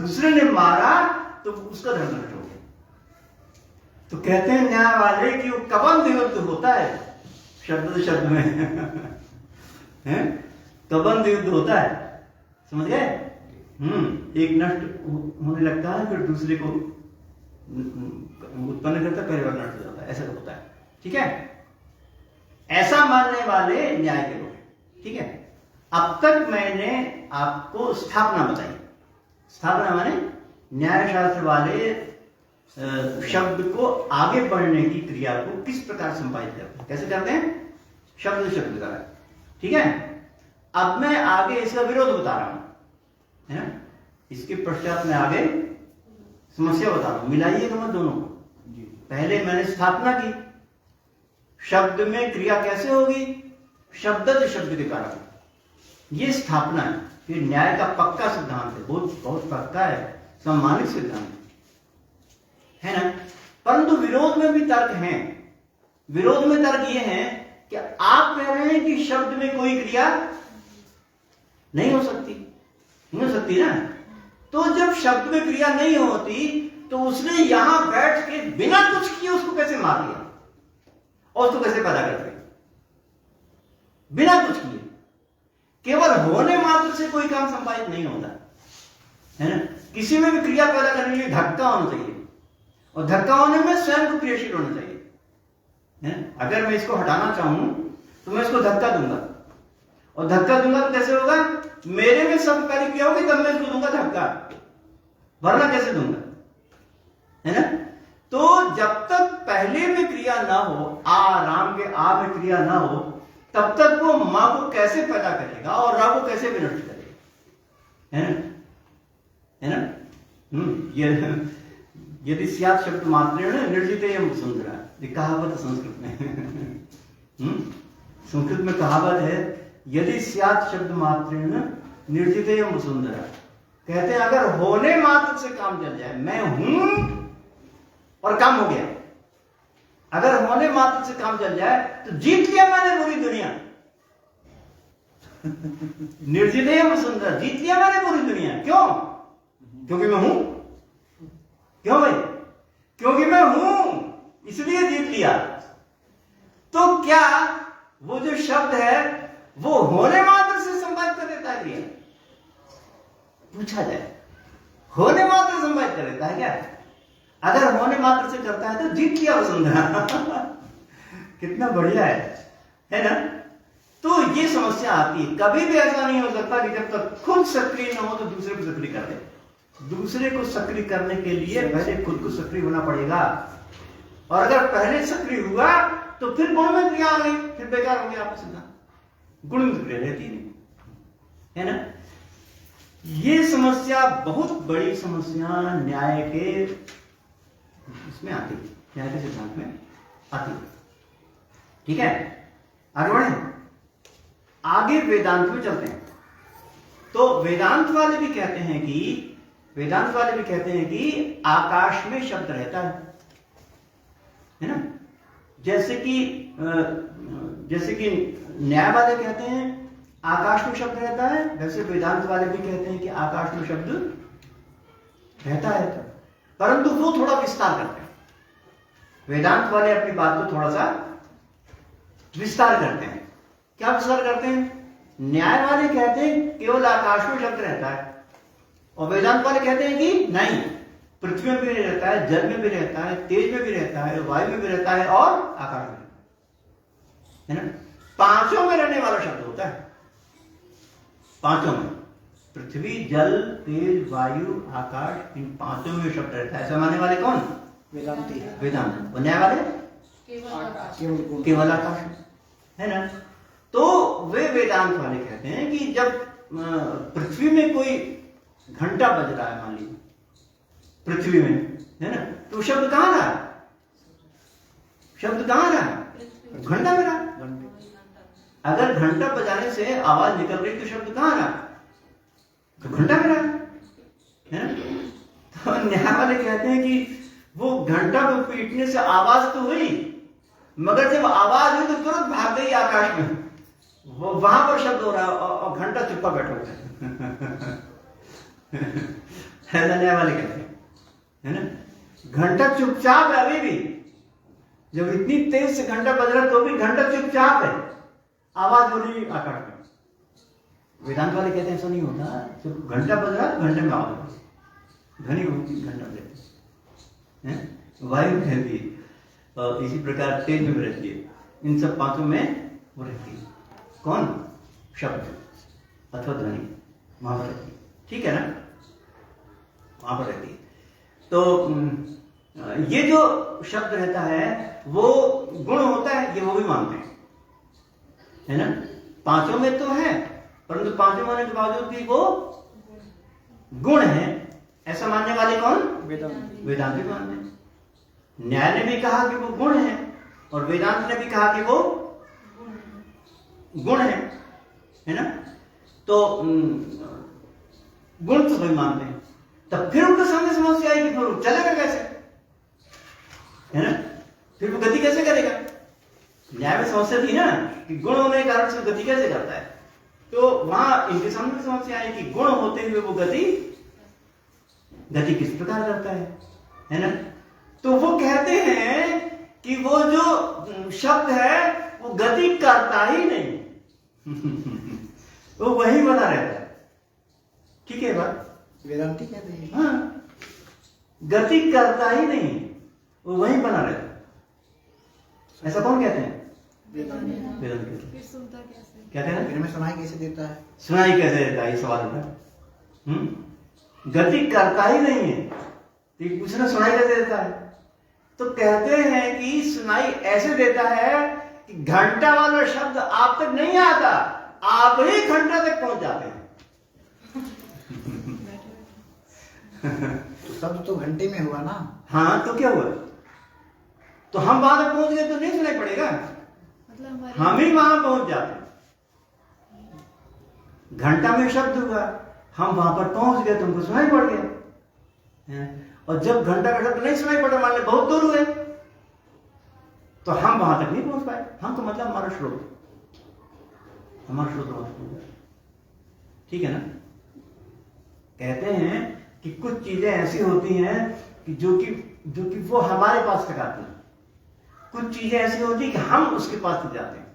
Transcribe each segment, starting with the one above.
दूसरे ने मारा तो उसका धर्म नष्ट हो गया। तो कहते हैं न्याय वाले कि वो कबंध युद्ध होता है, शब्द शब्द में है, कबंध युद्ध होता है, समझ गए? एक नष्ट होने लगता है, फिर दूसरे को उत्पन्न करता है, पहले बार नष्ट हो जाता है, ऐसा तो होता है। ठीक है, ऐसा मानने वाले न्याय के लोग। ठीक है, अब तक मैंने आपको स्थापना बताई। स्थापना माने न्याय शास्त्र वाले शब्द को आगे बढ़ने की क्रिया को किस प्रकार संपादित करते हैं, कैसे करते हैं? शब्द शब्द का। ठीक है, अब मैं आगे इसका विरोध बता रहा हूं, है ना? इसके पश्चात में आगे समस्या बता रहा हूं। मिलाइएगा मत दोनों को। पहले मैंने स्थापना की, शब्द में क्रिया कैसे होगी? शब्द शब्द के कारण, ये स्थापना है। फिर न्याय का पक्का सिद्धांत है, बहुत बहुत पक्का है, सम्मानित सिद्धांत है ना। परंतु विरोध में भी तर्क हैं। विरोध में तर्क ये है कि आप कह रहे हैं कि शब्द में कोई क्रिया नहीं हो सकती, नहीं हो सकती ना। तो जब शब्द में क्रिया नहीं होती तो उसने यहां बैठ के बिना कुछ किए उसको कैसे मार दिया और उसको कैसे पैदा कर दिया? बिना कुछ किए, केवल होने मात्र से कोई काम संपादित नहीं होता, है ना। किसी में भी क्रिया पैदा करने के लिए धक्का होना चाहिए, और धक्का होने में स्वयं को क्रियाशील होना चाहिए, है। अगर मैं इसको हटाना चाहूं तो मैं इसको धक्का दूंगा, और धक्का दूंगा तो कैसे होगा? मेरे में सब पहले क्रिया होगी, तब मैं इसको दूंगा धक्का, वरना कैसे दूंगा, है ना। तो जब तक पहले में क्रिया ना हो, राम के आ में क्रिया ना हो, तब तक वो मां को कैसे पैदा करेगा और रा को कैसे विनष्ट करेगा, है ना, है ना। यदि स्यात् शब्द मात्रेण निर्जितेयं वसुंधरा, ये कहावत संस्कृत में संस्कृत में कहावत है, यदि स्यात् शब्द मात्रेण निर्जितेयं वसुंधरा। कहते हैं अगर होने मात्र से काम चल जाए, मैं हूं और काम हो गया, अगर होने मात्र से काम चल जाए तो जीत लिया मैंने पूरी दुनिया। निर्जितेयं वसुंधरा, जीत लिया मैंने पूरी दुनिया। क्यों? क्योंकि मैं हूं। क्यों भाई? क्योंकि मैं हूं, इसलिए जीत लिया। तो क्या वो जो शब्द है वो होने मात्र से संपादित कर देता है क्रिया? पूछा जाए, होने मात्र से संपादित कर देता है क्या? अगर होने मात्र से करता है तो जीत लिया वसुंधरा। कितना बढ़िया है ना। तो ये समस्या आती है। कभी भी ऐसा नहीं हो सकता कि जब तक खुद सक्रिय ना हो तो दूसरे को सक्रिय कर दे। दूसरे को सक्रिय करने के लिए पहले खुद को सक्रिय होना पड़ेगा, और अगर पहले सक्रिय हुआ तो फिर गुण में क्रिया आ गई, फिर बेकार हो गया आपका सिद्धांत। गुण में क्रिया रहती नहीं, है ना। ये समस्या बहुत बड़ी समस्या न्याय के इसमें आती है, न्याय के सिद्धांत में आती है। ठीक है, आगे बढ़े, आगे वेदांत में चलते हैं। तो वेदांत वाले भी कहते हैं कि आकाश में शब्द रहता है ना। जैसे कि न्याय वाले कहते हैं आकाश में शब्द रहता है, वैसे वेदांत वाले भी कहते हैं कि आकाश में शब्द रहता है, परंतु वो थोड़ा विस्तार करते हैं। वेदांत वाले अपनी बात को थोड़ा सा विस्तार करते हैं। क्या विस्तार करते हैं? न्याय वाले कहते हैं केवल आकाश में शब्द रहता है, और वेदांत वाले कहते हैं कि नहीं, पृथ्वी में भी रहता है, जल में भी रहता है, तेज में भी रहता है, वायु में भी रहता है, और आकाश में, है ना। पांचों में रहने वाला शब्द होता है। पांचों में, पृथ्वी, जल, तेज, वायु, आकाश, इन पांचों में शब्द रहता है। ऐसा मानने वाले कौन? वेदांती है। वेदांत। और न्याय वाले केवल आकाश, है ना। तो वे वेदांत वाले कहते हैं कि जब पृथ्वी में कोई घंटा बज रहा है, मान लीजिए पृथ्वी में, है ना, तो शब्द कहां रहा? शब्द कहां रहा? घंटा में रहा। अगर घंटा बजाने से आवाज निकल रही तो शब्द कहां रहा? तो घंटा में रहा, है ना। तो न्याय वाले कहते हैं कि वो घंटा को पीटने से आवाज तो हुई, मगर जब आवाज हुई तो तुरंत भाग गई आकाश में, वो वहां पर शब्द हो रहा है और घंटा चुप्पा बैठा हुआ ऐसा न्याय वाले कहते हैं, है ना। घंटा चुपचाप है अभी भी, जब इतनी तेज से घंटा बज रहा तो भी घंटा चुपचाप है, आवाज हो रही आकाश में। वेदांत वाले कहते हैं ऐसा नहीं होता, जब घंटा बज रहा घंटे में आवाज होती, ध्वनि होती, घंटा बजती है, वायु रहती है, इसी प्रकार तेज में रहती है, इन सब पांचों में वो रहती है। कौन? शब्द अथवा ध्वनि वहां पर रहती है, ठीक है ना, वहां पर रहती है। तो ये जो शब्द रहता है वो गुण होता है, ये वो भी मानते हैं, है ना। पांचों में तो है, परंतु पांचों मानने के बावजूद भी वो गुण है, ऐसा मानने वाले कौन? वेदांती मानते हैं। न्याय ने भी कहा कि वो गुण है, और वेदांत ने भी कहा कि वो गुण है ना। तो गुण तो भाई मानते हैं, तब फिर उनके सामने समस्या आएगी, फिर वो चलेगा कैसे, है ना, फिर वो गति कैसे करेगा। न्याय में समस्या थी ना कि गुण होने के कारण से गति कैसे करता है, तो वहां इनके सामने समस्या आई कि गुण होते हुए वो गति किस प्रकार करता है ना। तो वो कहते हैं कि वो जो शब्द है वो गति करता ही नहीं वो वही बना रहता है, ठीक है बात। वेदांती कहते हैं हाँ, गति करता ही नहीं, वो वही बना रहता है। ऐसा कौन कहते हैं? वेदांत क्या कहते हैं? फिर में सुनाई कैसे देता है? सुनाई कैसे देता है, ये सवाल होता है। गति करता ही नहीं है, तो पूछना सुनाई कैसे देता है। तो कहते हैं कि सुनाई ऐसे देता है कि घंटा वाला शब्द आप तक नहीं आता, आप ही घंटा तक पहुंच जाते हैं तो शब्द तो घंटे में हुआ ना। हाँ, तो क्या हुआ, तो हम वहां तक पहुंच गए तो नहीं सुनाई पड़ेगा, मतलब हम ही वहां पहुंच जाते हैं। घंटा में शब्द हुआ, हम वहां पर पहुंच गए तो हमको सुनाई पड़ गया, और जब घंटा का शब्द नहीं सुनाई पड़ा, मान ले बहुत दूर हुए, तो हम वहां तक नहीं पहुंच पाए। हम तो मतलब हमारा श्रोत ठीक है ना। कहते हैं कि कुछ चीजें ऐसी होती हैं कि जो कि वो हमारे पास तक आती हैं, कुछ चीजें ऐसी होती हैं कि हम उसके पास तक जाते हैं,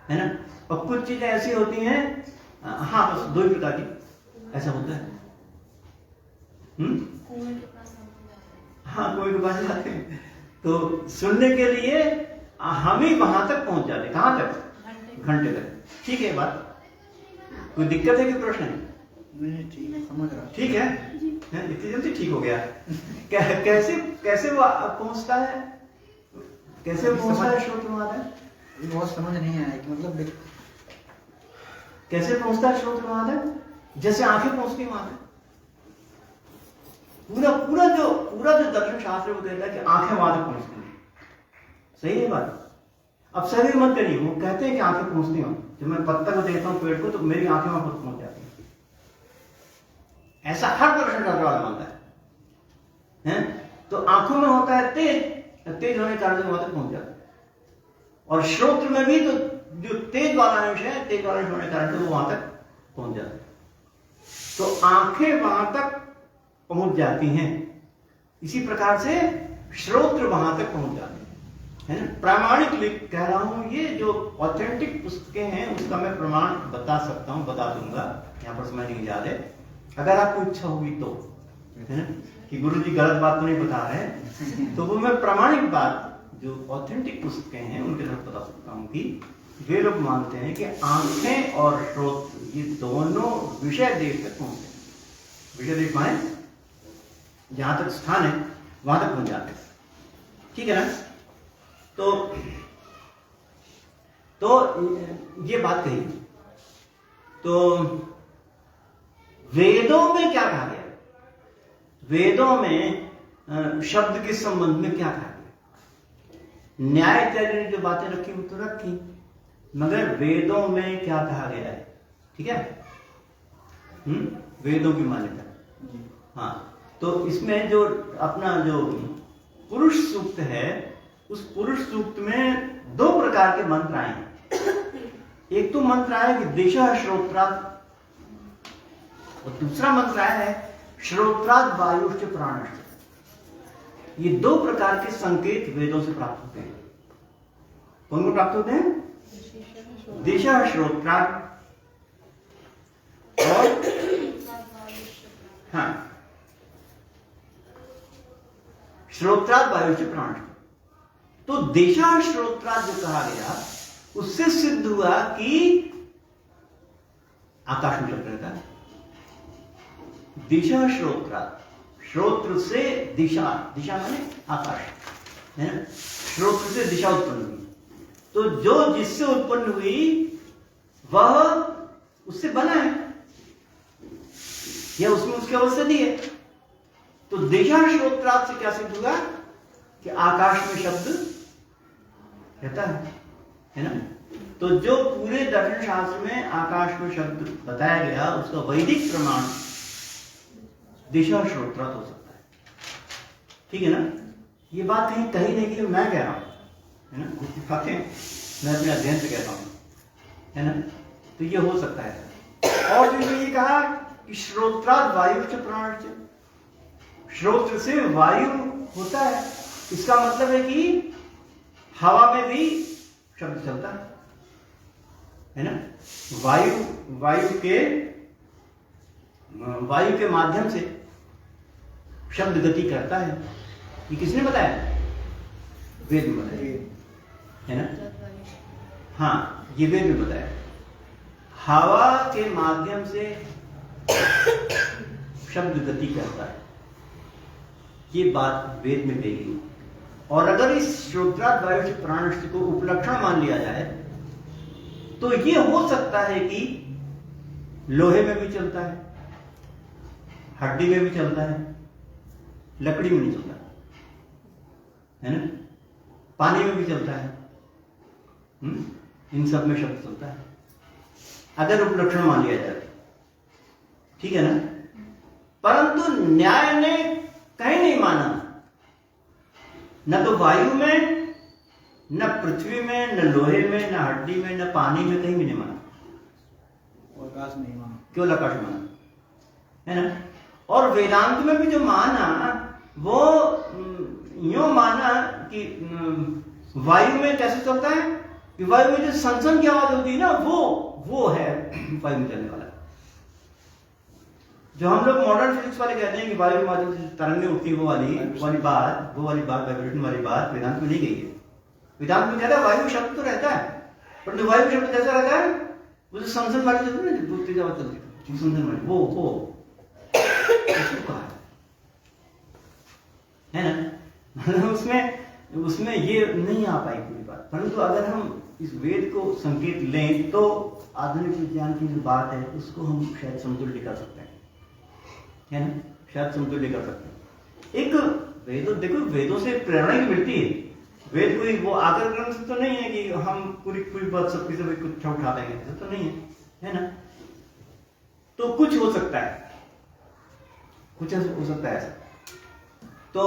है ना। और कुछ चीजें ऐसी होती हैं, हाँ बस दो ही प्रकार की ऐसा होता है। हाँ, कोई के पास जाते हैं तो सुनने के लिए हम ही वहां तक पहुंच जाते हैं। कहां तक? घंटे तक, ठीक है बात। कोई दिक्कत है कि प्रश्न है? नहीं, ठीक है, समझ रहा। ठीक है, इतनी जल्दी ठीक हो गया। कैसे वो पहुंचता है, कैसे पहुंचता है श्रोत्र वहां तक? बहुत समझ नहीं आया कि मतलब कैसे पहुंचता है श्रोत्र वहां तक? जैसे आंखें पहुंचती वहां तक। पूरा जो दर्शन शास्त्र वो कहता है कि आंखें वहां तक पहुंचती हैं। सही है बात। अब शरीर मत करिए, वो कहते हैं कि आंखें पहुंचती हो। जब मैं पत्ता को देखता हूं, पेड़ को, तो मेरी आंखें वहां पर पहुंच जाती हैं। ऐसा हर दर्शन शास्त्र वाला मानता है। तो आंखों में होता है तेज होने के कारण से वहां तक पहुंच जाता है। और श्रोत्र में भी तो जो तेज वाला अंश है, तेज वाला अंश होने के कारण से वो वहां तक पहुंच जाता है। तो आंखें वहां तक पहुंच जाती हैं, इसी प्रकार से श्रोत्र वहां तक पहुंच जाते हैं, है ना। प्रामाणिक कह रहा हूं, ये जो ऑथेंटिक पुस्तकें हैं उसका मैं प्रमाण बता सकता हूं, बता दूंगा। यहां पर समय नहीं ज्यादा है, अगर आपको इच्छा होगी तो, है ना, कि गुरु जी गलत बात तो नहीं बता रहे तो वो मैं प्रामाणिक बात जो ऑथेंटिक पुस्तकें हैं उनके साथ बता सकता हूं कि वे लोग मानते हैं कि आंखें और श्रोत्र ये दोनों विषय देश तक पहुंचते हैं। विषय देश माने जहां तक स्थान है वहां तक पहुंच जाते हैं, ठीक है ना। तो ये बात कही। तो वेदों में क्या कहा गया? वेदों में शब्द के संबंध में क्या कहा गया? न्याय इत्यादि ने जो बातें रखी वो तो रखी, मगर वेदों में क्या कहा गया है, ठीक है। वेदों की मान्यता। हाँ, तो इसमें जो अपना जो पुरुष सूक्त है, उस पुरुष सूक्त में दो प्रकार के मंत्र आए हैं। एक तो मंत्र आया कि दिशा श्रोत्रात्, और दूसरा मंत्र आया है श्रोत्राद वायुश्च प्राणश्च। ये दो प्रकार के संकेत वेदों से प्राप्त होते हैं। कौन को प्राप्त होते हैं? दिशा श्रोत्राद और हाँ श्रोत्राद वायुश्च प्राणश्च। तो दिशा श्रोत्राद जो कहा गया उससे सिद्ध हुआ कि आकाश में शब्द रहता है। दिशा श्रोत्राद, श्रोत्र से दिशा, दिशा माने आकाश है ना। श्रोत्र से दिशा उत्पन्न हुई, तो जो जिससे उत्पन्न हुई वह उससे बना है या उसमें उसकी अवस्थिति है। तो दिशा श्रोत्राद से क्या सिद्ध हुआ कि आकाश में शब्द रहता है ना। तो जो पूरे दर्शन शास्त्र में आकाश में शब्द बताया गया उसका वैदिक प्रमाण दिशा श्रोत्राद हो सकता है। ठीक है ना। ये बात कहीं कही नहीं कि मैं कह रहा हूं, है ना। कुछ बातें मैं अपने अध्ययन से कहता हूं, है ना। तो ये हो सकता है। और जो ये कहा कि श्रोत्राद वायुश्च प्राणश्च, श्रोत्र से वायु होता है। इसका मतलब है कि हवा में भी शब्द चलता है ना। वायु के माध्यम से शब्द गति करता है। ये किसने बताया? वेद में बताया है ना। हाँ, ये वेद में बताया। हवा के माध्यम से शब्द गति करता है, ये बात वेद में कही गई। और अगर इस श्रोत्राद वायुश्च प्राणश्च को उपलक्षण मान लिया जाए तो ये हो सकता है कि लोहे में भी चलता है, हड्डी में भी चलता है, लकड़ी में नहीं चलता है ना, पानी में भी चलता है। इन सब में शब्द चलता है अगर उपलक्षण मान लिया जाए, ठीक है ना। परंतु न्याय ने कहीं नहीं माना, न तो वायु में, न पृथ्वी में, न लोहे में, न हड्डी में, न पानी में, कहीं भी नहीं माना। आकाश नहीं माना, केवल आकाश माना, है ना। और वेदांत में भी जो माना वो यूं माना कि वायु में कैसे चलता है कि वायु में जो सनसन की आवाज होती है ना, वो है वायु में चलने वाला। जो हम लोग मॉडर्न फिजिक्स वाले कहते हैं कि वायु के माध्यम से तरंगें उठती है, वो वाली बात वाइब्रेशन वाली बात वेदांत में नहीं गई है। वेदांत में कहता है वायु शब्द तो रहता है, परंतु वायु शब्द कैसा रहता है? वो जो सनसन वाली चलती है ना, तेज आवाज चलती है, सनसन वाली, वो कहा है ना। उसमें ये नहीं आ पाई पूरी बात। परंतु अगर हम इस वेद को संकेत लें तो आधुनिक विज्ञान की जो बात है उसको हम शायद समतुल्य कर सकते हैं, है ना। शायद समतुल्य कर सकते हैं। एक वेदों से प्रेरणा ही मिलती है। वेद कोई वो आकर क्रम से तो नहीं है कि हम पूरी बात सबकी सब कुछ उठा देंगे, ऐसा तो नहीं है ना। तो कुछ हो सकता है, कुछ हो सकता है ऐसा। तो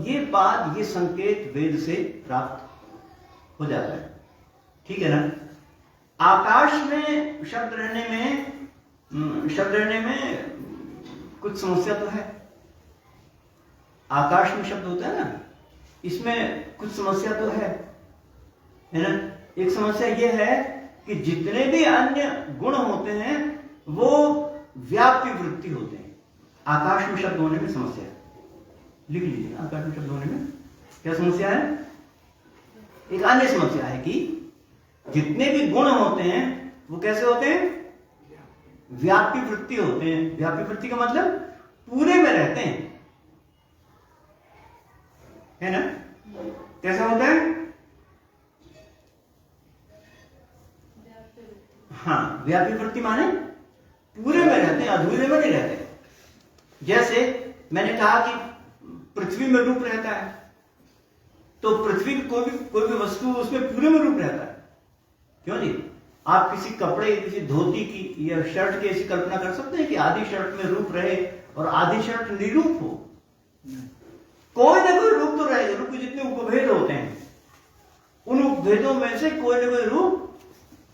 ये बात, ये संकेत वेद से प्राप्त हो जाता है, ठीक है ना। आकाश में शब्द रहने में कुछ समस्या तो है। आकाश में शब्द होता है ना, इसमें कुछ समस्या तो है ना। एक समस्या यह है कि जितने भी अन्य गुण होते हैं वो व्याप्य वृत्ति होते हैं। आकाश में शब्द होने में समस्या है, लिख लीजिए। आकाश में शब्द होने में क्या समस्या है? एक अन्य समस्या है कि जितने भी गुण होते हैं वो कैसे होते हैं? व्याप्य वृत्ति होते हैं। व्याप्य वृत्ति का मतलब पूरे में रहते हैं, है ना। कैसा होता है? हाँ, व्याप्य वृत्ति माने पूरे में रहते हैं, अधूरे में नहीं रहते। जैसे मैंने कहा कि पृथ्वी में रूप रहता है, तो पृथ्वी कोई भी वस्तु उसमें पूरे में रूप रहता है। क्यों जी? आप किसी कपड़े, किसी धोती की या शर्ट की ऐसी कल्पना कर सकते हैं कि आधी शर्ट में रूप रहे और आधी शर्ट निरूप हो? कोई ना कोई रूप तो रहेगा। रूप के जितने उपभेद होते हैं उन उपभेदों में से कोई ना कोई रूप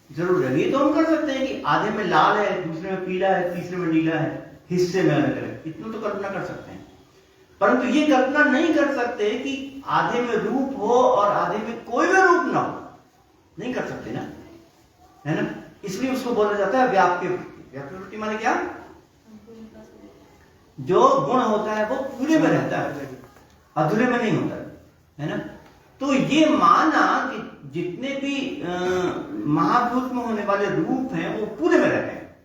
जरूर रहेगा। ये तो हम कर सकते हैं कि आधे में लाल है, दूसरे में पीला है, तीसरे में नीला है, हिस्से में अलग अलग, इतना तो कल्पना कर सकते हैं। परंतु ये कल्पना नहीं कर सकते कि आधे में रूप हो और आधे में कोई भी रूप ना हो, नहीं कर सकते ना, है ना। इसलिए उसको बोला जाता है व्याप्य वृत्ति। व्याप्य वृत्ति माने क्या? जो गुण होता है वो पूरे में रहता है, अधूरे में नहीं होता है ना। तो ये माना कि जितने भी महाभूत में होने वाले रूप हैं वो पूरे में रहते हैं,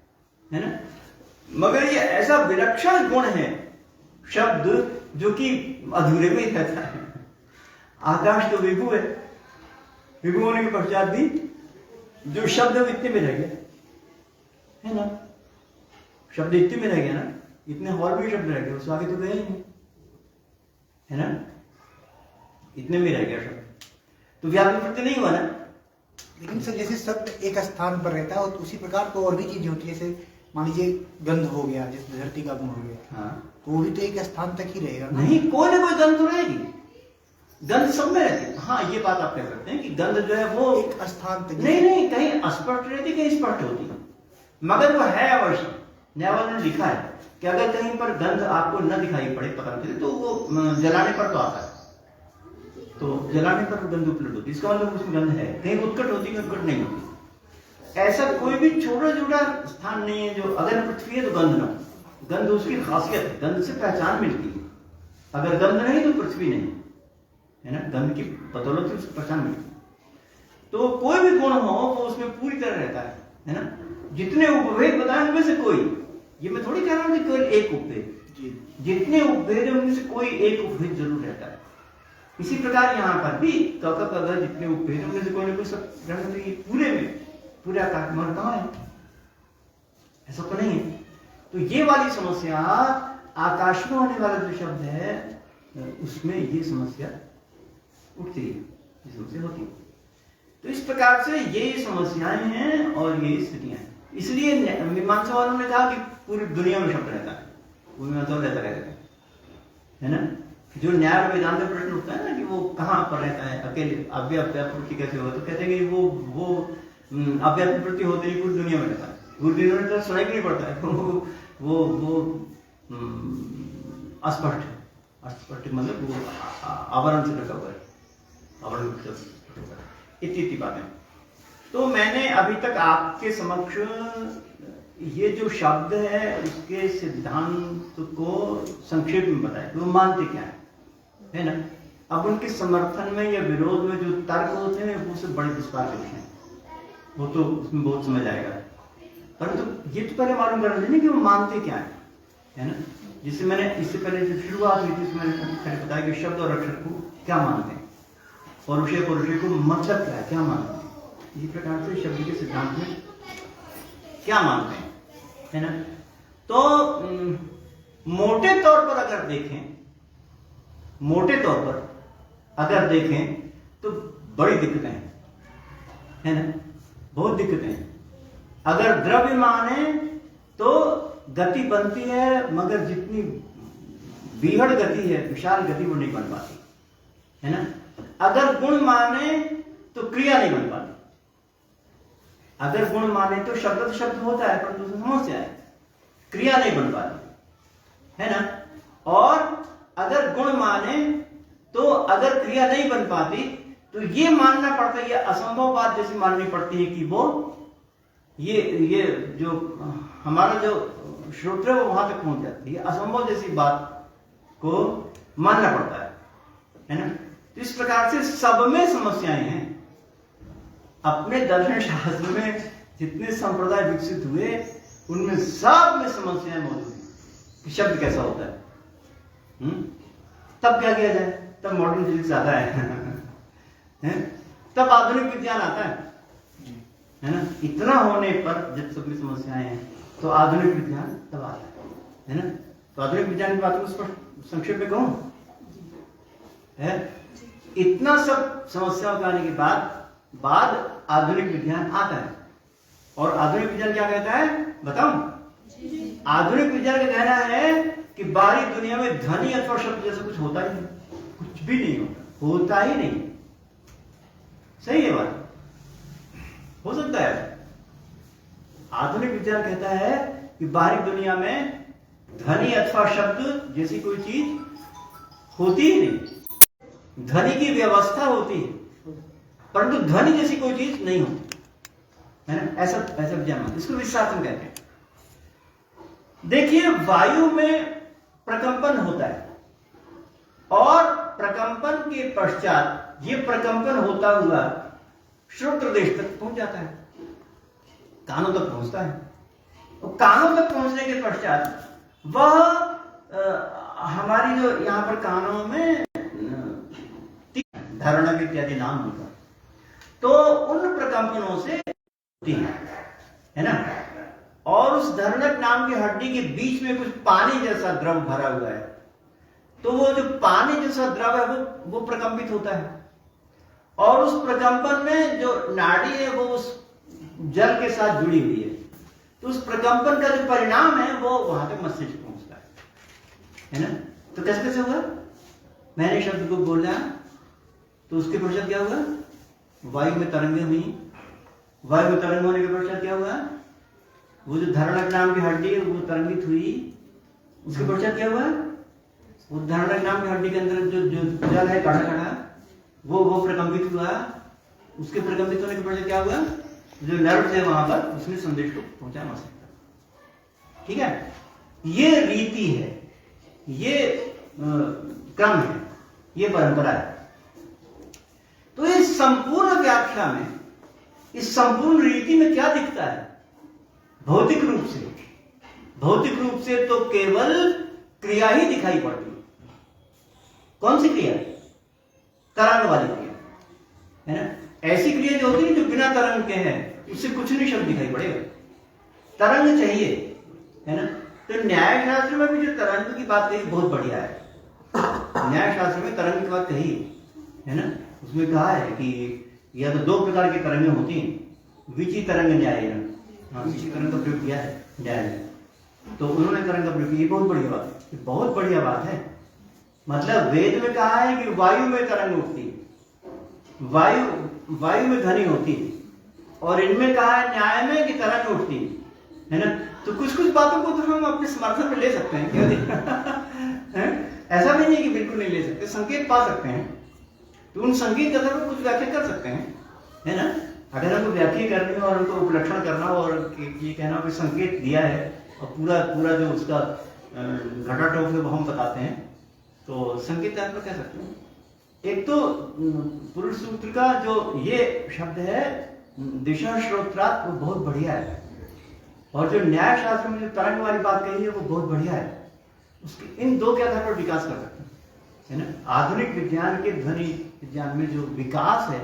है ना। मगर ये ऐसा विलक्षण गुण है शब्द जो कि अधूरे में ही रहता है। आकाश तो विभु है, विभु होने के पश्चात भी जो शब्द है इतने में रह गया, है ना। शब्द इतने में रह गया ना, इतने और भी शब्द रह गए, उसके आगे तो गए ही नहीं, है ना। इतने में रह गया शब्द, तो व्यापक वृत्ति नहीं हुआ ना। लेकिन सर जैसे शब्द एक स्थान पर रहता है और उसी प्रकार तो और भी चीजें होती है, जैसे मान लीजिए गंध हो गया, जैसे धरती का गुण हो गया, हाँ, तो वो भी तो एक स्थान तक ही रहेगा ना? नहीं, कोई ना कोई गंध तो रहेगी, गंध सब में रहती है। हाँ, ये बात आप कह सकते हैं कि गंध जो है वो एक स्थान तक नहीं, कहीं अस्पष्ट रहती, कहीं स्पष्ट होती है, मगर वो है अवश्य। न्यायवाद ने लिखा है कि अगर कहीं पर गंध आपको न दिखाई पड़े पता चले तो वो जलाने पर तो आता है, तो जलाने पर गंध उपलब्ध होती है, इसका मतलब उसमें गंध है। कहीं उत्कट होती है, उत्कट नहीं होती। ऐसा कोई भी छोटा छोटा स्थान नहीं है जो, अगर पृथ्वी है तो गंध ना, गंध उसकी खासियत है, गंध से पहचान मिलती है। अगर गंध नहीं तो पृथ्वी नहीं, है ना। गंध की बदौलत से उसकी पहचान मिलती है। तो कोई भी गुण हो वो उसमें पूरी तरह रहता है ना। जितने उपभेद बताए उनमें से कोई, ये मैं थोड़ी कह रहा हूं कि केवल एक उपभेद, जितने उपभेद है उनमें से कोई एक उपभेद जरूर रहता है। इसी प्रकार यहाँ पर भी कगर जितने उपभेद है उनमें से कोई ना कोई सब रहना चाहिए पूरे में, पूरे आकाश में। कहाँ है? ऐसा तो नहीं है। तो ये वाली समस्या आकाश में होने वाला जो शब्द है उसमें ये समस्या उठती है, ये समस्या होती है। तो इस प्रकार से ये समस्याएं हैं और ये स्थितियां हैं। इसलिए मीमांसा वालों ने कहा कि पूरी दुनिया में शब्द रहता है, पूरी में तो रहता है ना। जो न्याय और वेदांत में प्रश्न उठता है ना कि वो कहाँ पर रहता है, अकेले अव्याप्ति कैसे होगा, तो कहते हैं कि वो अव्याप्ति होते ही पूरी दुनिया में रहता है, पूरी दुनिया में तो सुनाई नहीं पड़ता है, वो अस्पष्ट है। अस्पष्ट मतलब वो आवरण से ढका हुआ है, आवरण इतनी बातें। तो मैंने अभी तक आपके समक्ष ये जो शब्द है उसके सिद्धांत को संक्षेप में बताया, वो मानते क्या है ना। अब उनके समर्थन में या विरोध में जो तर्क होते हैं वो सब बड़े विस्तार के विषय हैं, वो तो उसमें बहुत समझ आएगा। परंतु ये तो पहले मालूम करना चाहिए कि वो मानते क्या है ना। जिससे मैंने इससे पहले जो शुरुआत हुई थी उसमें मैंने बताया कि शब्द और अक्षर को क्या मानते हैं, पौरुषे को मतलब क्या है, क्या मानते हैं। इसी प्रकार से शब्द के सिद्धांत में क्या मानते हैं, है ना। तो मोटे तौर पर अगर देखें, मोटे तौर पर अगर देखें तो बड़ी दिक्कतें हैं, है ना, बहुत दिक्कतें हैं। अगर द्रव्य माने तो गति बनती है, मगर जितनी बीहड़ गति है, विशाल गति, वो नहीं बन पाती, है ना। अगर गुण माने तो क्रिया नहीं बन पाती। अगर गुण माने तो शब्द होता है परंतु उसमें समस्या है, क्रिया नहीं बन पाती, है ना। और अगर गुण माने तो अगर क्रिया नहीं बन पाती तो ये मानना पड़ता है, ये असंभव बात जैसी माननी पड़ती है कि वो ये जो हमारा जो श्रोत्र है वो वहां तक पहुंच जाती है, असंभव जैसी बात को मानना पड़ता है ना। तो इस प्रकार से सब में समस्याएं हैं। अपने दर्शन शास्त्र में जितने संप्रदाय विकसित हुए उनमें सब में समस्याएं मौजूद हैं कि शब्द कैसा होता है। तब क्या किया जाए, तब मॉडर्न फिजिक्स आता है तब आधुनिक विज्ञान आता है ना। इतना होने पर जब सब में समस्याएं हैं तो आधुनिक विज्ञान तब आता है ना। तो आधुनिक विज्ञान की बात को स्पष्ट संक्षेप में कहूं है, इतना सब समस्याओं के आने के बाद आधुनिक विज्ञान आता है। और आधुनिक विज्ञान क्या कहता है बताऊं? आधुनिक विज्ञान का कहना है कि बाहरी दुनिया में ध्वनि अथवा शब्द जैसा कुछ होता ही नहीं, कुछ भी नहीं होता ही नहीं। सही है बात, हो सकता है। आधुनिक विज्ञान कहता है कि बाहरी दुनिया में ध्वनि अथवा शब्द जैसी कोई चीज होती ही नहीं। ध्वनि की व्यवस्था होती है परंतु ध्वनि जैसी कोई चीज नहीं होती, है ना। ऐसा ऐसा विज्ञान, इसको विश्वासन कहते हैं। देखिए, वायु में प्रकंपन होता है और प्रकंपन के पश्चात ये प्रकंपन होता हुआ श्रोत्र देश तक पहुंच जाता है, कानों तक पहुंचता है। और कानों तक पहुंचने के पश्चात वह हमारी जो यहां पर कानों में धारणा इत्यादि नाम होगा, तो उन प्रकंपनों से होती है ना। और उस धरणक नाम की हड्डी के बीच में कुछ पानी जैसा द्रव भरा हुआ है, तो वो जो पानी जैसा द्रव है वो प्रकंपित होता है। और उस प्रकंपन में जो नाड़ी है वो उस जल के साथ जुड़ी हुई है, तो उस प्रकंपन का जो परिणाम है वो वहां तक मस्तिष्क पहुंचता है ना। तो कैसे कैसे हुआ, मैंने शब्द को बोला तो उसके पश्चात क्या हुआ, वायु में तरंगें हुई। वायु में तरंग होने के पश्चात क्या हुआ, वो जो धरणक नाम की हड्डी है वो तरंगित हुई। उसके पश्चात क्या हुआ, वो धरणक नाम की हड्डी के अंदर जो जो जल है कड़ा कड़ा वो प्रकंपित हुआ। उसके प्रकंपित होने के पश्चात क्या हुआ, जो नर्व है वहां पर उसने संदेश को पहुंचा मस्तिष्क। ठीक है, ये रीति है, ये क्रम है, ये परंपरा है। तो इस संपूर्ण व्याख्या में, इस संपूर्ण रीति में क्या दिखता है, भौतिक रूप से, भौतिक रूप से तो केवल क्रिया ही दिखाई पड़ती है। कौन सी क्रिया, तरंग वाली क्रिया, है ना। ऐसी क्रिया जो होती है जो बिना तरंग के है, उससे कुछ नहीं शब्द दिखाई पड़ेगा, तरंग चाहिए, है ना। तो न्याय शास्त्र में भी जो तरंग की बात कही बहुत बढ़िया है। न्याय शास्त्र में तरंग की बात कही है ना, उसमें कहा है कि या तो दो प्रकार की तरंगें होती हैं, विचि तरंग न्याय, विचि तरंग का प्रयोग किया है न्याय में, तो उन्होंने तरंग का प्रयोग किया। बहुत बढ़िया बात, बहुत बढ़िया बात है। मतलब वेद में कहा है कि वायु में तरंग उठती, वायु में ध्वनि होती, और इनमें कहा है न्याय में कि तरंग उठती, है ना। तो कुछ कुछ बातों को तो हम अपने समर्थन में ले सकते हैं, क्या ऐसा भी नहीं कि बिल्कुल नहीं ले सकते, संकेत पा सकते हैं, तो उन संकेत के आधार पर कुछ व्याख्या कर सकते हैं, है ना। अगर हमको व्याख्या करनी हो और उनको उपलक्षण करना हो और ये कहना हो कि संकेत दिया है और पूरा पूरा जो उसका घटाटोप है वो हम बताते हैं, तो संकेत आधार पर कह सकते हैं। एक तो पुरुष सूत्र का जो ये शब्द है दिशा श्रोत्रात्, वो बहुत बढ़िया है। और जो न्याय शास्त्र में जो तरंग वाली बात कही है वो बहुत बढ़िया है। उसके इन दो के आधार पर विकास कर सकते हैं, है ना। आधुनिक विज्ञान के ध्वनि विज्ञान में जो विकास है,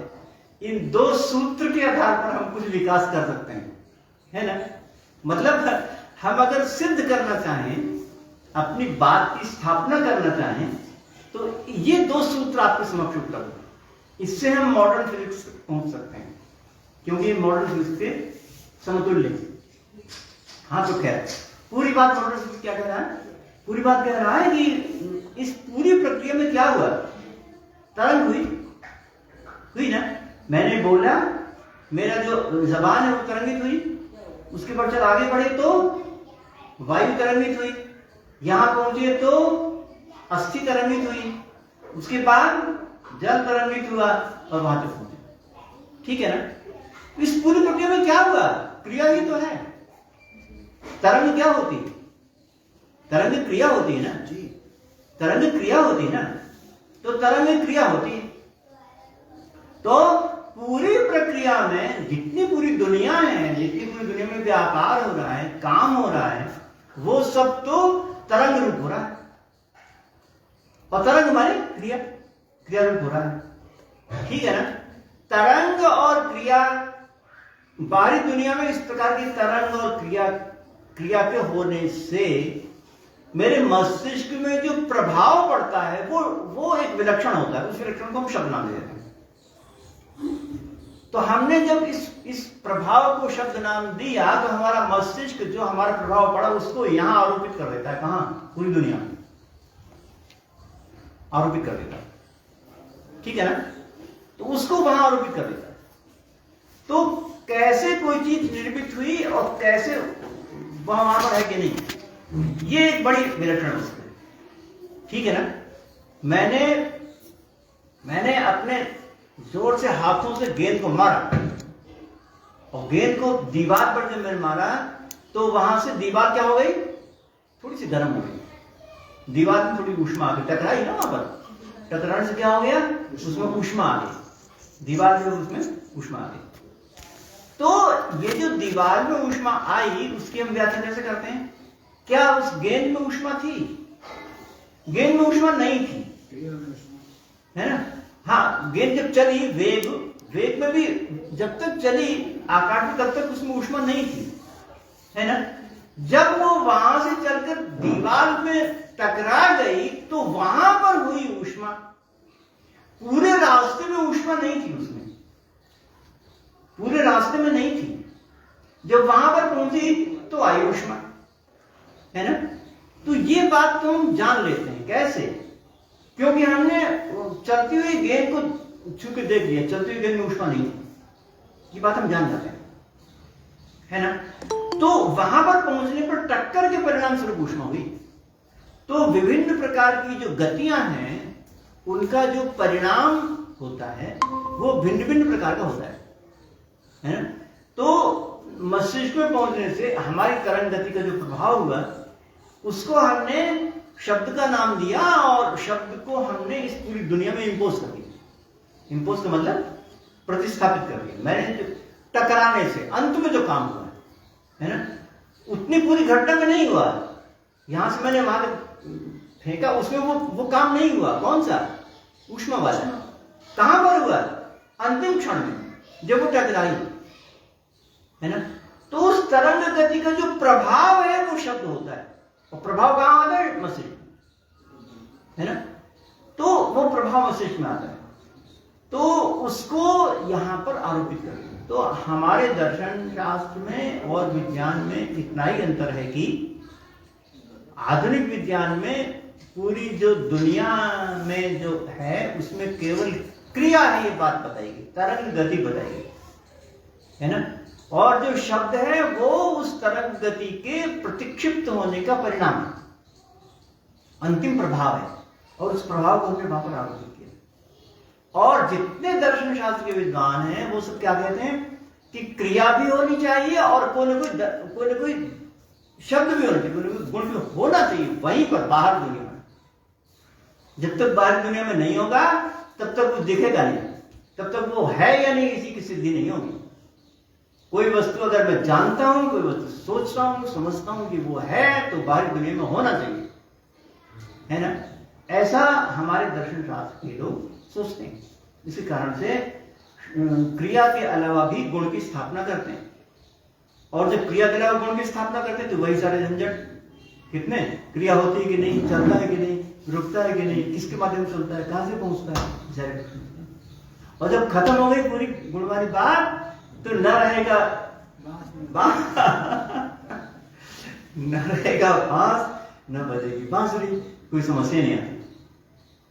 इन दो सूत्र के आधार पर हम कुछ विकास कर सकते हैं, है ना। मतलब हम अगर सिद्ध करना चाहें, अपनी बात की स्थापना करना चाहें, तो ये दो सूत्र आपके समक्ष उपलब्ध है। इससे हम मॉडर्न फिजिक्स पहुंच सकते हैं, क्योंकि मॉडर्न फिजिक्स के समतुल्य। हाँ, तो खैर पूरी बात मॉडर्न फिजिक्स क्या कह रहा है, पूरी बात कह रहा है कि इस पूरी प्रक्रिया में क्या हुआ, तरंग हुई ना। मैंने बोला, मेरा जो जबान है वो तरंगित हुई, उसके पश्चात आगे बढ़े तो वायु तरंगित हुई, यहां पहुंचे तो अस्थि तरंगित हुई, उसके बाद जल तरंगित हुआ और वहां तक पहुंचे। ठीक है ना। इस पूरी प्रक्रिया में क्या हुआ, क्रिया ही तो है। तरंग क्या होती है, तरंग क्रिया होती है ना जी, तरंग क्रिया होती है ना, तो तरंग क्रिया होती है। तो पूरी प्रक्रिया में जितनी पूरी दुनिया है, जितनी पूरी दुनिया में व्यापार हो रहा है, काम हो रहा है, वो सब तो तरंग रूप हो रहा है। और तरंग माने क्रिया, क्रिया रूप हो रहा है। ठीक है ना। तरंग और क्रिया, बाहरी दुनिया में इस प्रकार की तरंग और क्रिया के होने से मेरे मस्तिष्क में जो प्रभाव पड़ता है वो एक विलक्षण होता है। उस विलक्षण को हम शब्द नाम देते हैं। तो हमने जब इस प्रभाव को शब्द नाम दिया, तो हमारा मस्तिष्क जो हमारा प्रभाव पड़ा उसको यहां आरोपित कर देता है। कहां, पूरी दुनिया में आरोपित कर देता है। ठीक है ना। तो उसको वहां आरोपित कर देता है। तो कैसे कोई चीज निर्मित हुई और कैसे वहां पर है कि नहीं, ये एक बड़ी विलक्षण वस्तु है, ठीक है ना। मैंने अपने जोर से हाथों से गेंद को मारा और गेंद को दीवार पर जब मैंने मारा तो वहां से दीवार क्या हो गई, थोड़ी सी गर्म हो गई, दीवार में थोड़ी ऊष्मा आ गई, टकराई ना वहां पर, टकराने से क्या हो गया, उसमें ऊष्मा आ गई, दीवार में उसमें ऊष्मा आ गई। तो ये जो दीवार में ऊष्मा आई उसकी हम व्याख्या कैसे करते हैं, क्या उस गेंद में ऊष्मा थी, गेंद में ऊष्मा नहीं थी, है ना। हाँ, गेंद जब चली वेग में भी जब तक चली आकाश में तब तक उसमें ऊष्मा नहीं थी, है ना। जब वो वहां से चलकर दीवार में टकरा गई तो वहां पर हुई ऊष्मा, पूरे रास्ते में ऊष्मा नहीं थी, उसमें पूरे रास्ते में नहीं थी, जब वहां पर पहुंची तो आई ऊष्मा, है ना। तो ये बात तो हम जान लेते हैं, कैसे, क्योंकि हमने चलती हुई गेंद को छू के देख लिया, चलती हुई गेंद में ऊष्मा नहीं थी, ये बात हम जान जाते हैं, है ना। तो वहां पर पहुंचने पर टक्कर के परिणाम स्वरूप ऊष्मा हुई। तो विभिन्न प्रकार की जो गतियां हैं उनका जो परिणाम होता है वो भिन्न भिन्न प्रकार का होता है ना। तो मस्तिष्क में पहुंचने से हमारी तरंग गति का जो प्रभाव हुआ उसको हमने शब्द का नाम दिया और शब्द को हमने इस पूरी दुनिया में इंपोज कर दिया। इंपोज का मतलब प्रतिस्थापित कर दिया। मैंने जो टकराने से अंत में जो काम हुआ है ना, उतनी पूरी घटना में नहीं हुआ, यहां से मैंने वहां फेंका, उसमें वो काम नहीं हुआ। कौन सा? ऊष्मा वाला। कहां पर हुआ? अंतिम क्षण में जब वो टकराई, है ना। तो उस तरंग गति का जो प्रभाव है वो शब्द होता है, और प्रभाव कहां आता है? मस्तिष्क, है ना। तो वो प्रभाव मस्तिष्क में आता है, तो उसको यहां पर आरोपित कर दिया। तो हमारे दर्शन शास्त्र में और विज्ञान में इतना ही अंतर है कि आधुनिक विज्ञान में पूरी जो दुनिया में जो है उसमें केवल क्रिया है, ये बात बताएगी, तरंग गति बताएगी, है ना। और जो शब्द है वो उस तरंग गति के प्रतिक्षिप्त होने का परिणाम है, अंतिम प्रभाव है, और उस प्रभाव को हमने वहां पर आरोपित किया। और जितने दर्शन शास्त्र के विद्वान हैं वो सब क्या कहते हैं कि क्रिया भी होनी चाहिए और कोई न कोई शब्द भी होना चाहिए, कोई न कोई गुण भी होना चाहिए वहीं पर बाहर दुनिया में। जब तक बाहर दुनिया में नहीं होगा तब तक वो दिखेगा नहीं, तब तक वो है या नहीं इसी की सिद्धि नहीं होगी। कोई वस्तु अगर मैं जानता हूं, कोई वस्तु सोचता हूं, समझता हूं कि वो है, तो बाहरी दुनिया में होना चाहिए, है ना। ऐसा हमारे दर्शन शास्त्र के लोग सोचते हैं। इसी कारण से क्रिया के अलावा भी गुण की स्थापना करते हैं, और जब क्रिया के अलावा गुण की स्थापना करते हैं तो वही सारे झंझट, कितने क्रिया होती है कि नहीं, चलता है कि नहीं, रुकता है कि नहीं, किसके माध्यम से चलता है, कहां से पहुंचता है, और जब खत्म हो गई पूरी गुण वाली बात तो न रहेगा न रहेगा बांस, न बजेगी बांसुरी, कोई समस्या नहीं आती,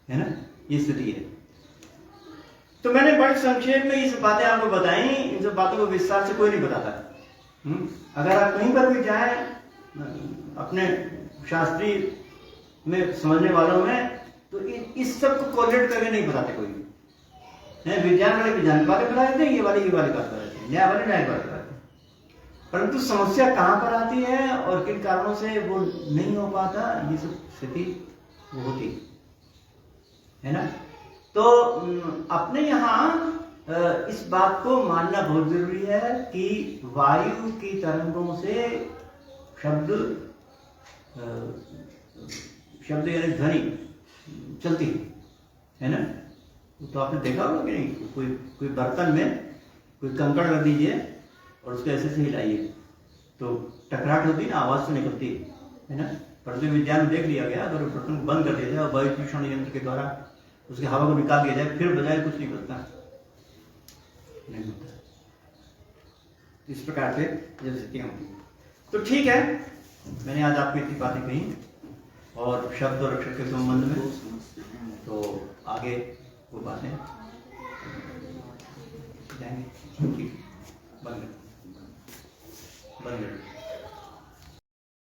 है ना। ये स्थिति है। तो मैंने बड़े संक्षेप में ये सब बातें आपको बताई, इन सब बातों को विस्तार से कोई नहीं बताता। अगर आप कहीं पर भी जाए अपने शास्त्रीय में समझने वालों में, तो इस सब को कोरिलेट करके नहीं बताते कोई। विज्ञान वाले विज्ञान की बातें बता देते हैं, ये वाली बात बताते हैं, न्याय वाले न्याय बात बताते हैं, परंतु समस्या कहां पर आती है और किन कारणों से वो नहीं हो पाता, ये सब स्थिति वो होती है ना। तो अपने यहाँ इस बात को मानना बहुत जरूरी है कि वायु की तरंगों से शब्द यानी ध्वनि चलती है ना। तो आपने देखा होगा कि नहीं, कोई बर्तन में कोई कंकड़ रख दीजिए और उसको ऐसे से हिलाइए तो टकराहट होती है ना, आवाज से निकलती है ना। परंतु विज्ञान में देख लिया गया, अगर बर्तन को बंद कर दिया जाए और वायु प्रदूषण यंत्र के द्वारा उसके हवा को निकाल दिया जाए, फिर बजाय कुछ नहीं बचता, नहीं होता। इस प्रकार से जब स्थितियां होती। तो ठीक है, मैंने आज आपको इतनी बातें कही और शब्द और अक्षर के संबंध में, तो आगे वो बातें जाएंगे। ठीक, बंद